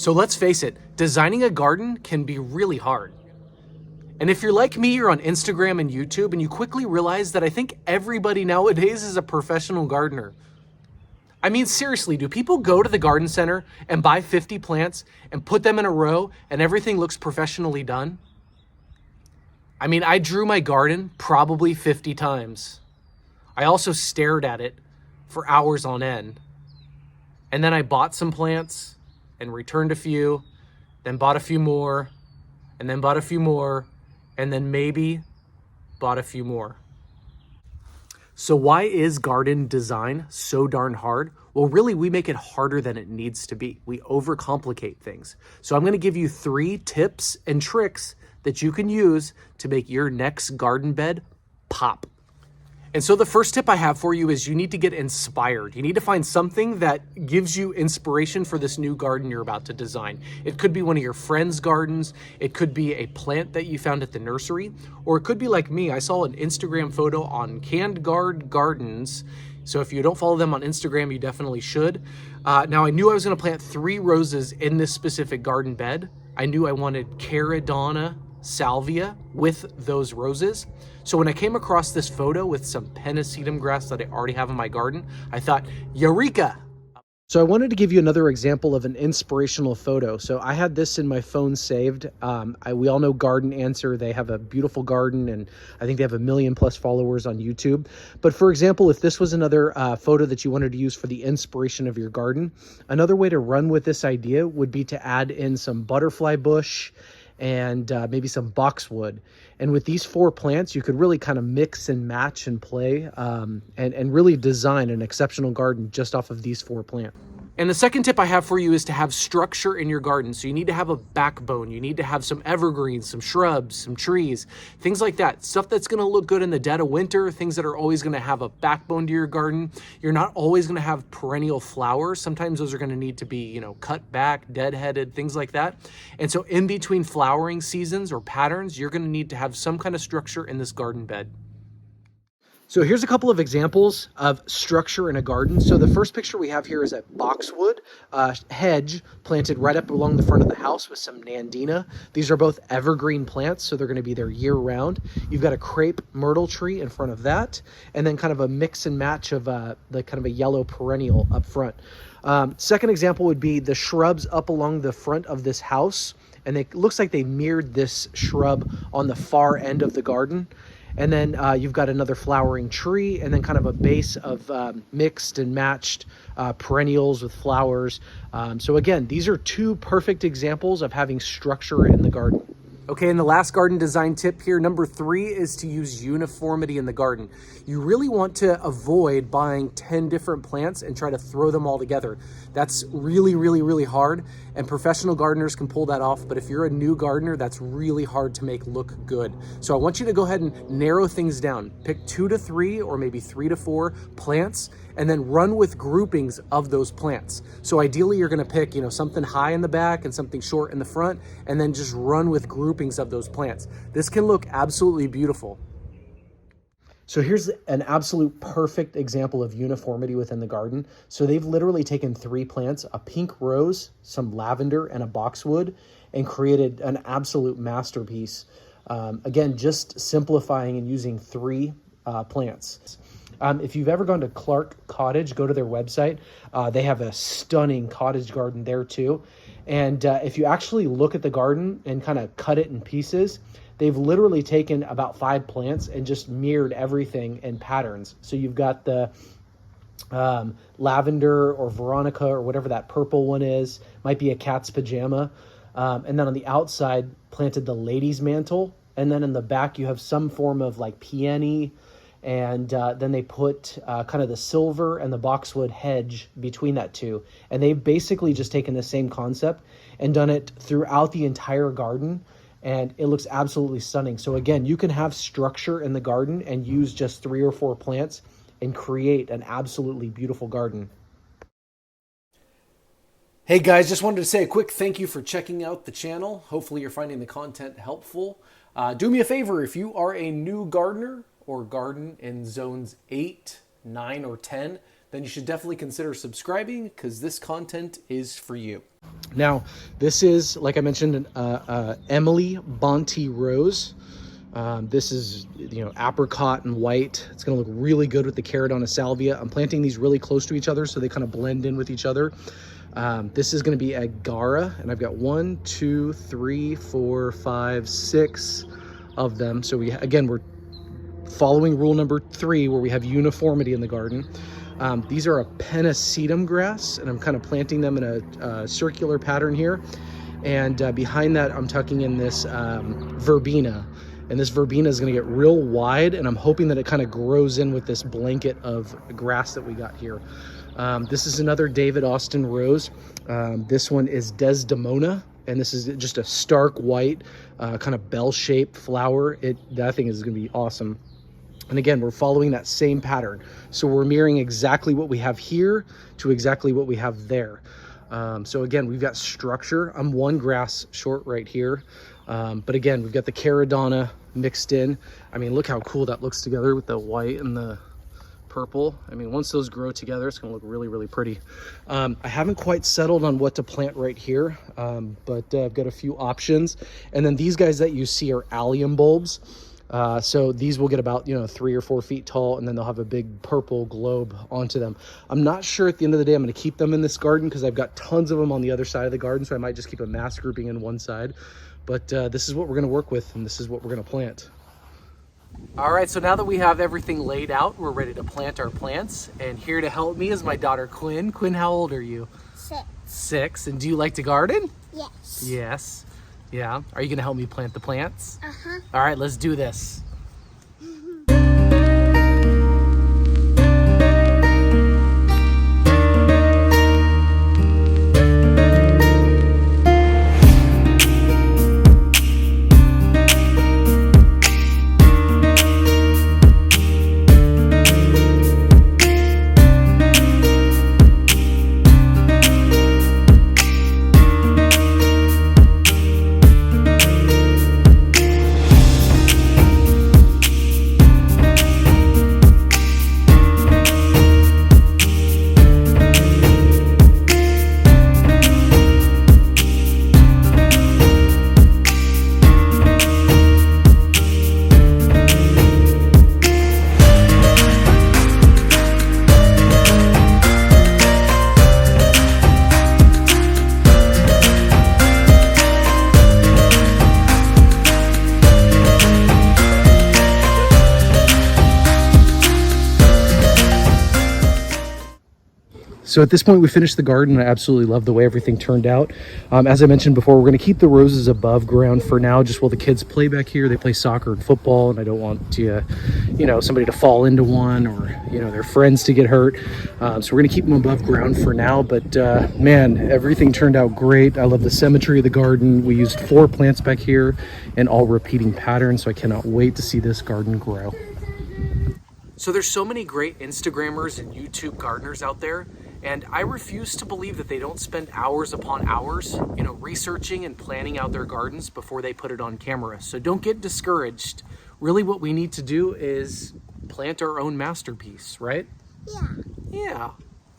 So let's face it, designing a garden can be really hard. And if you're like me, you're on Instagram and YouTube, and you quickly realize that I think everybody nowadays is a professional gardener. I mean, seriously, do people go to the garden center and buy 50 plants and put them in a row and everything looks professionally done? I mean, I drew my garden probably 50 times. I also stared at it for hours on end. And then I bought some plants and returned a few, then bought a few more, and then bought a few more, and then maybe bought a few more. So why is garden design so darn hard? Well, really, we make it harder than it needs to be. We overcomplicate things. So I'm going to give you 3 tips and tricks that you can use to make your next garden bed pop. And so the first tip I have for you is you need to get inspired. You need to find something that gives you inspiration for this new garden you're about to design. It could be one of your friends' gardens. It could be a plant that you found at the nursery, or it could be like me. I saw an Instagram photo on Canned Guard Gardens. So if you don't follow them on Instagram, you definitely should. Now I knew I was gonna plant 3 roses in this specific garden bed. I knew I wanted Caradonna salvia with those roses. So when I came across this photo with some Pennisetum grass that I already have in my garden, I thought, Eureka! So I wanted to give you another example of an inspirational photo. So I had this in my phone saved. We all know Garden Answer. They have a beautiful garden, and I think they have 1 million+ followers on YouTube. But for example, if this was another photo that you wanted to use for the inspiration of your garden, another way to run with this idea would be to add in some butterfly bush and maybe some boxwood. And with these 4 plants, you could really kind of mix and match and play and really design an exceptional garden just off of these 4 plants. And the second tip I have for you is to have structure in your garden. So you need to have a backbone. You need to have some evergreens, some shrubs, some trees, things like that. Stuff that's gonna look good in the dead of winter, things that are always gonna have a backbone to your garden. You're not always gonna have perennial flowers. Sometimes those are gonna need to be, cut back, deadheaded, things like that. And so in between flowering seasons or patterns, you're gonna need to have some kind of structure in this garden bed. So here's a couple of examples of structure in a garden. So the first picture we have here is a boxwood hedge planted right up along the front of the house with some nandina. These are both evergreen plants, so they're going to be there year round. You've got a crepe myrtle tree in front of that, and then kind of a mix and match of the kind of a yellow perennial up front. Second example would be the shrubs up along the front of this house, and it looks like they mirrored this shrub on the far end of the garden. And then you've got another flowering tree, and then kind of a base of mixed and matched perennials with flowers. So again, these are 2 perfect examples of having structure in the garden. Okay, and the last garden design tip here, number 3, is to use uniformity in the garden. You really want to avoid buying 10 different plants and try to throw them all together. That's really, really, really hard, and professional gardeners can pull that off, but if you're a new gardener, that's really hard to make look good. So I want you to go ahead and narrow things down. Pick 2 to 3 or maybe 3 to 4 plants, and then run with groupings of those plants. So ideally you're gonna pick, something high in the back and something short in the front, and then just run with groupings of those plants. This can look absolutely beautiful. So here's an absolute perfect example of uniformity within the garden. So they've literally taken 3 plants, a pink rose, some lavender, and a boxwood, and created an absolute masterpiece. Again, just simplifying and using 3 plants. If you've ever gone to Clark Cottage, go to their website. They have a stunning cottage garden there too. And if you actually look at the garden and kind of cut it in pieces, they've literally taken about 5 plants and just mirrored everything in patterns. So you've got the lavender or Veronica or whatever that purple one is, might be a cat's pajama. And then on the outside, planted the lady's mantle. And then in the back, you have some form of like peony. And then they put kind of the silver and the boxwood hedge between that 2. And they've basically just taken the same concept and done it throughout the entire garden. And it looks absolutely stunning. So again, you can have structure in the garden and use just 3 or 4 plants and create an absolutely beautiful garden. Hey guys, just wanted to say a quick thank you for checking out the channel. Hopefully you're finding the content helpful. Do me a favor, if you are a new gardener or garden in zones 8, 9, or 10, then you should definitely consider subscribing because this content is for you. Now, this is, like I mentioned, Emily Bonte Rose. This is, apricot and white. It's going to look really good with the Caradonna salvia. I'm planting these really close to each other so they kind of blend in with each other. This is going to be Agara, and I've got 1, 2, 3, 4, 5, 6 of them. So we're following rule number 3 where we have uniformity in the garden. These are a pennisetum grass, and I'm kind of planting them in a circular pattern here. And behind that, I'm tucking in this verbena. And this verbena is going to get real wide, and I'm hoping that it kind of grows in with this blanket of grass that we got here. This is another David Austin rose. This one is Desdemona, and this is just a stark white, kind of bell-shaped flower. That thing is going to be awesome. And again, we're following that same pattern. So we're mirroring exactly what we have here to exactly what we have there. So again, we've got structure. I'm one grass short right here. But again, we've got the Caradonna mixed in. I mean, look how cool that looks together with the white and the purple. I mean, once those grow together, it's gonna look really, really pretty. I haven't quite settled on what to plant right here, but I've got a few options. And then these guys that you see are allium bulbs. So these will get about 3 or 4 feet tall, and then they'll have a big purple globe onto them. I'm not sure at the end of the day I'm going to keep them in this garden because I've got tons of them on the other side of the garden, so I might just keep a mass grouping in one side. But this is what we're going to work with, and this is what we're going to plant. All right, so now that we have everything laid out, we're ready to plant our plants. And here to help me is my daughter Quinn. Quinn, how old are you? 6. 6. And do you like to garden? Yes. Yes. Yeah. Are you going to help me plant the plants? Uh-huh. All right, let's do this. So at this point, we finished the garden. I absolutely love the way everything turned out. As I mentioned before, we're going to keep the roses above ground for now, just while the kids play back here. They play soccer and football, and I don't want to, somebody to fall into one or, their friends to get hurt. So we're going to keep them above ground for now. But man, everything turned out great. I love the symmetry of the garden. We used 4 plants back here and all repeating patterns. So I cannot wait to see this garden grow. So there's so many great Instagrammers and YouTube gardeners out there. And I refuse to believe that they don't spend hours upon hours, researching and planning out their gardens before they put it on camera. So don't get discouraged. Really what we need to do is plant our own masterpiece, right? Yeah. Yeah.